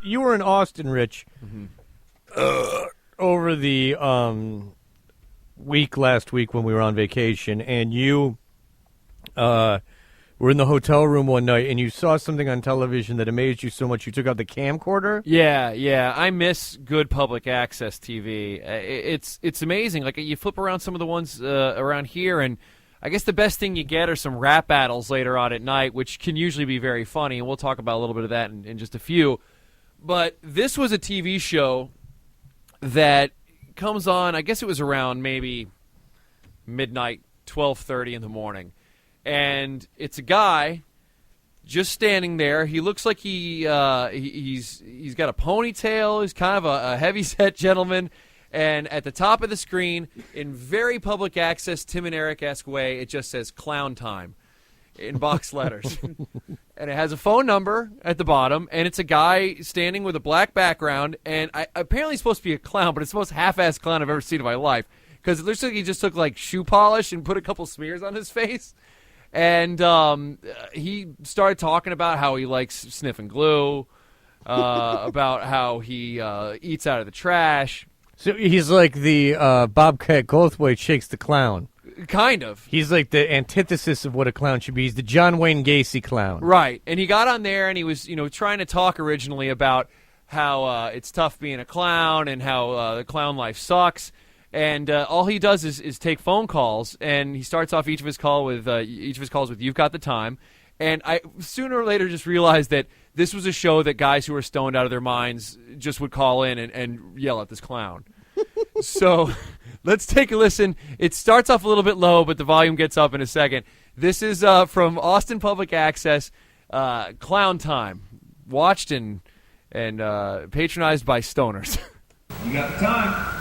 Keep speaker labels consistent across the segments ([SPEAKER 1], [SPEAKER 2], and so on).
[SPEAKER 1] you were in Austin, Rich, over the last week when we were on vacation, and you were in the hotel room one night, and you saw something on television that amazed you so much you took out the camcorder.
[SPEAKER 2] Yeah. I miss good public access TV. It's amazing. Like, you flip around some of the ones around here, and I guess the best thing you get are some rap battles later on at night, which can usually be very funny, and we'll talk about a little bit of that in just a few. But this was a TV show that comes on, I guess it was around maybe midnight, 12:30 in the morning. And it's a guy just standing there. He looks like he's got a ponytail. He's kind of a heavy-set gentleman. And at the top of the screen, in very public access, Tim and Eric-esque way, it just says Clown Time in box letters. And it has a phone number at the bottom, and it's a guy standing with a black background. And apparently he's supposed to be a clown, but it's the most half-assed clown I've ever seen in my life. Because it looks like he just took, like, shoe polish and put a couple smears on his face. And he started talking about how he likes sniffing glue, about how he eats out of the trash.
[SPEAKER 1] So he's like the Bobcat Goldthwait shakes the clown.
[SPEAKER 2] Kind of.
[SPEAKER 1] He's like the antithesis of what a clown should be. He's the John Wayne Gacy clown.
[SPEAKER 2] Right. And he got on there and he was, trying to talk originally about how it's tough being a clown and how the clown life sucks. And all he does is take phone calls, and he starts off each of his calls with "You've got the time." And I sooner or later just realized that this was a show that guys who were stoned out of their minds just would call in and yell at this clown. So let's take a listen. It starts off a little bit low, but the volume gets up in a second. This is from Austin Public Access, Clown Time, watched and patronized by stoners.
[SPEAKER 3] You got the time.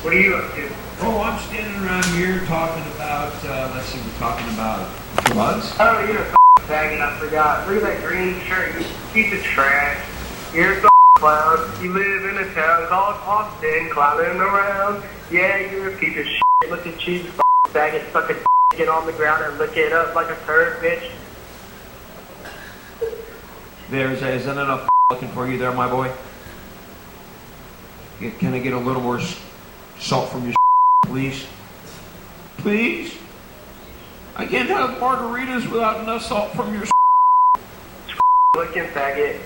[SPEAKER 4] What are you up to?
[SPEAKER 3] Oh, I'm standing around here talking about, we're talking about drugs.
[SPEAKER 4] Oh, you're a faggot, I forgot. Look at that green shirt, you piece of trash. You're a clown. You live in a town called Austin, clowning around. Yeah, you're a piece of shit. Look at you, faggot, suck a get on the ground and lick it up like a turd, bitch.
[SPEAKER 3] Isn't enough looking for you there, my boy? Can I get a little more salt from your please? Please? I can't have margaritas without enough salt from your
[SPEAKER 4] Looking faggot.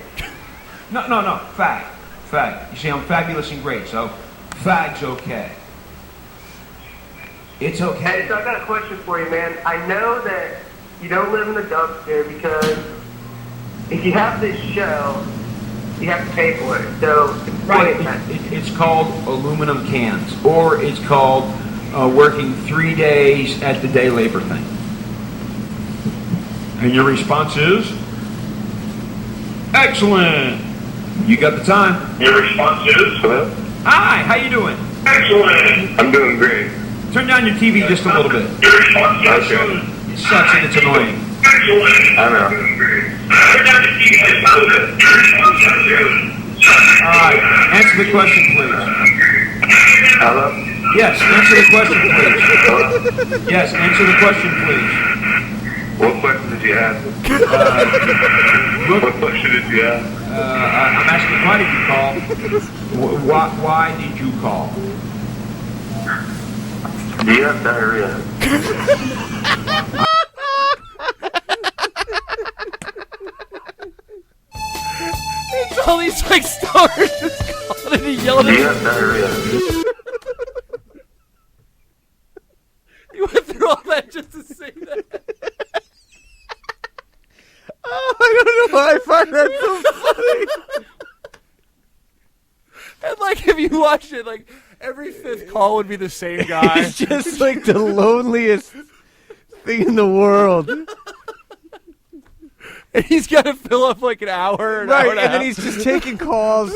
[SPEAKER 3] No. Fag. You see, I'm fabulous and great, so fag's okay. It's okay.
[SPEAKER 4] Hey, so I got a question for you, man. I know that you don't live in the dumpster because if you have this show, you have to pay for it. So,
[SPEAKER 3] right. It's called aluminum cans, or it's called working 3 days at the day labor thing. And your response is? Excellent. You got the time.
[SPEAKER 4] Your response is? Hello?
[SPEAKER 3] Hi, how you doing?
[SPEAKER 4] Excellent. I'm doing great.
[SPEAKER 3] Turn down your TV just a little bit.
[SPEAKER 4] Your response is? Okay.
[SPEAKER 3] It sucks and it's annoying.
[SPEAKER 4] Excellent. I know. Turn down the TV just a little bit. Your response is?
[SPEAKER 3] All right, answer the question, please.
[SPEAKER 4] Hello?
[SPEAKER 3] Yes, answer the question, please.
[SPEAKER 4] Hello?
[SPEAKER 3] Yes, answer the question, please.
[SPEAKER 4] What question did you ask? What question did you ask?
[SPEAKER 3] I'm asking, why did you call? Why did you call?
[SPEAKER 4] Do you have diarrhea?
[SPEAKER 2] It's all these, like, stoners just calling and yelling
[SPEAKER 4] Do you
[SPEAKER 2] at
[SPEAKER 4] have diarrhea?
[SPEAKER 2] you. Went through all that just to say that.
[SPEAKER 1] Oh, I don't know why I find that so funny.
[SPEAKER 2] And, like, if you watched it, like, every fifth call would be the same guy.
[SPEAKER 1] It's just like the loneliest thing in the world.
[SPEAKER 2] And he's got to fill up, like, an hour.
[SPEAKER 1] Right, and then he's just taking calls.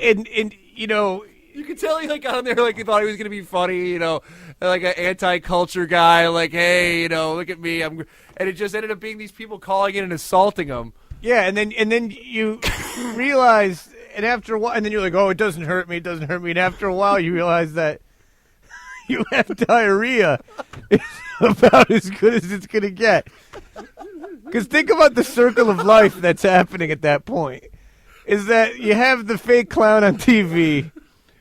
[SPEAKER 1] And you know...
[SPEAKER 2] You could tell he, like, got on there, like, he thought he was going to be funny, like an anti-culture guy, like, hey, look at me. And it just ended up being these people calling in and assaulting him.
[SPEAKER 1] Yeah, and then you realize, and after a while, and then you're like, oh, it doesn't hurt me. And after a while, you realize that you have diarrhea. It's about as good as it's going to get. Because think about the circle of life that's happening at that point. Is that you have the fake clown on TV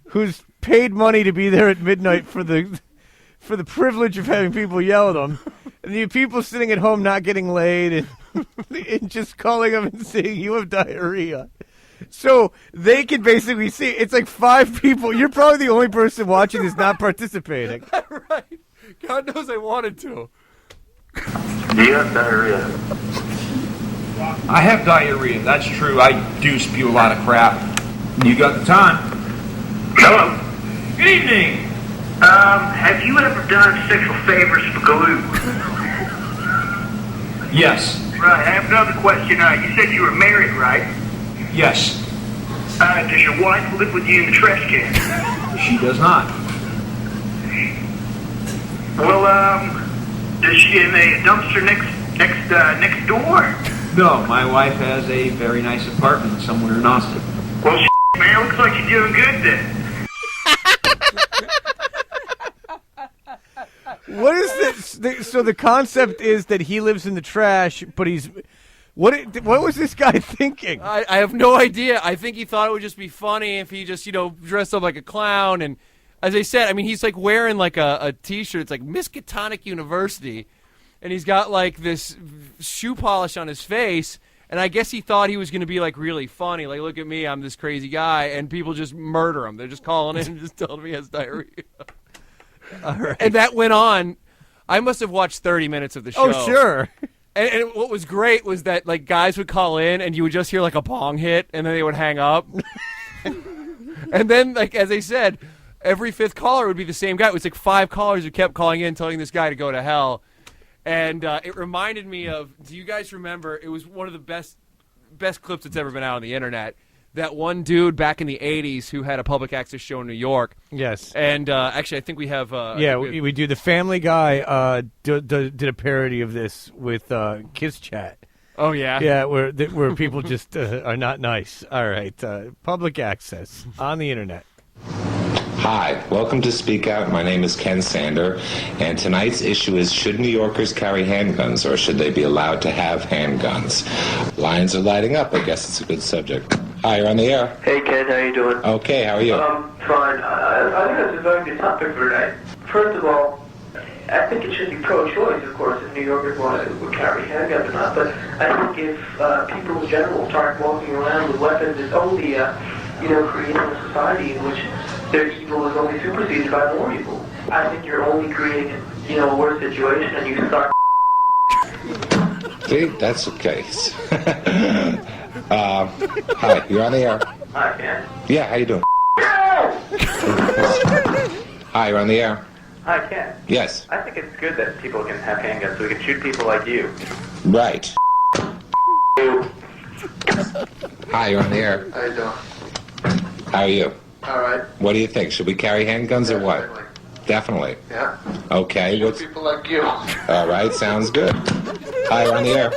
[SPEAKER 1] who's paid money to be there at midnight for the privilege of having people yell at him. And you have people sitting at home not getting laid and just calling them and saying, you have diarrhea. So they can basically see, it's like 5 people. You're probably the only person watching this not participating.
[SPEAKER 2] Right. God knows I wanted to.
[SPEAKER 4] Do you have diarrhea?
[SPEAKER 3] I have diarrhea. That's true. I do spew a lot of crap. You got the time?
[SPEAKER 4] Hello.
[SPEAKER 3] Good evening.
[SPEAKER 4] Have you ever done sexual favors for Galoo?
[SPEAKER 3] Yes.
[SPEAKER 4] Right, I have another question. You said you were married, right?
[SPEAKER 3] Yes.
[SPEAKER 4] Does your wife live with you in the trash can?
[SPEAKER 3] She does not.
[SPEAKER 4] Well, does she in a dumpster next door?
[SPEAKER 3] No, my wife has a very nice apartment somewhere in Austin.
[SPEAKER 4] Well, man, looks like you're doing good then.
[SPEAKER 1] What is this? So the concept is that he lives in the trash, but he's... What was this guy thinking?
[SPEAKER 2] I have no idea. I think he thought it would just be funny if he just, dressed up like a clown. And as I said, I mean, he's like wearing like a T-shirt. It's like Miskatonic University. And he's got like this shoe polish on his face. And I guess he thought he was going to be like really funny. Like, look at me, I'm this crazy guy. And people just murder him. They're just calling in and just telling him he has diarrhea.
[SPEAKER 1] All right.
[SPEAKER 2] And that went on. I must have watched 30 minutes of the show.
[SPEAKER 1] Oh, sure.
[SPEAKER 2] And what was great was that like guys would call in and you would just hear like a bong hit and then they would hang up. And then, like as I said, every 5th caller would be the same guy. It was like 5 callers who kept calling in telling this guy to go to hell. And it reminded me of, do you guys remember, it was one of the best clips that's ever been out on the internet. That one dude back in the 80s who had a public access show in New York.
[SPEAKER 1] Yes.
[SPEAKER 2] And actually, I think we have...
[SPEAKER 1] we do. The Family Guy did a parody of this with Kiss Chat.
[SPEAKER 2] Oh, yeah?
[SPEAKER 1] Yeah, where people just are not nice. All right. Public access on the internet.
[SPEAKER 5] Hi, welcome to Speak Out. My name is Ken Sander, and tonight's issue is, should New Yorkers carry handguns, or should they be allowed to have handguns? Lines are lighting up. I guess it's a good subject. Hi, you're on the air.
[SPEAKER 4] Hey, Ken, how you doing?
[SPEAKER 5] Okay, how are you?
[SPEAKER 4] Fine. I think that's a very good topic for tonight. First of all, I think it should be pro-choice, of course, if New Yorkers would carry handguns or not. But I think if people in general start walking around with weapons, it's only, creating a society in which their evil is only superseded by more evil. I think you're only creating, a worse situation, and you start.
[SPEAKER 5] See, that's the case. Hi, you're on the air.
[SPEAKER 4] Hi, Ken.
[SPEAKER 5] Yeah, how you doing? Hi, you're on the air.
[SPEAKER 4] Hi, Ken.
[SPEAKER 5] Yes.
[SPEAKER 4] I think it's good that people can have handguns so we can shoot people like you.
[SPEAKER 5] Right. Hi, you're on the air.
[SPEAKER 4] How you doing?
[SPEAKER 5] How are you?
[SPEAKER 4] All right.
[SPEAKER 5] What do you think? Should we carry handguns or what? Definitely.
[SPEAKER 4] Yeah.
[SPEAKER 5] Okay.
[SPEAKER 4] Shoot people like you.
[SPEAKER 5] All right, sounds good. Hi, you're on the air.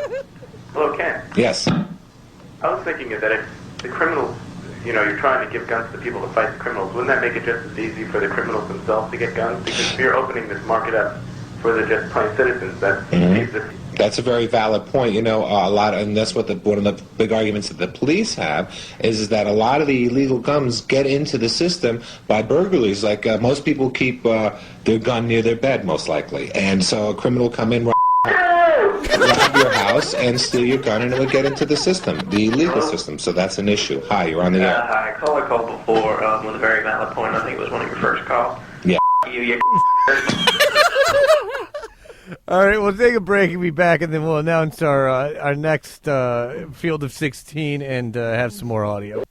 [SPEAKER 4] Hello, Ken.
[SPEAKER 5] Yes.
[SPEAKER 4] I was thinking that if the criminals, you're trying to give guns to people to fight the criminals, wouldn't that make it just as easy for the criminals themselves to get guns? Because if you're opening this market up for the just plain citizens, that leaves this.
[SPEAKER 5] That's a very valid point. A lot, and that's what one of the big arguments that the police have is that a lot of the illegal guns get into the system by burglaries. Like most people keep their gun near their bed, most likely, and so a criminal come in, rob your house, and steal your gun, and it would get into the system, the illegal system. So that's an issue. Hi, you're on the air.
[SPEAKER 4] Hi, caller called before with a very valid point. I think it was one of your first calls.
[SPEAKER 5] Yeah.
[SPEAKER 4] You.
[SPEAKER 1] All right, we'll take a break and be back, and then we'll announce our next Field of 16 and have some more audio.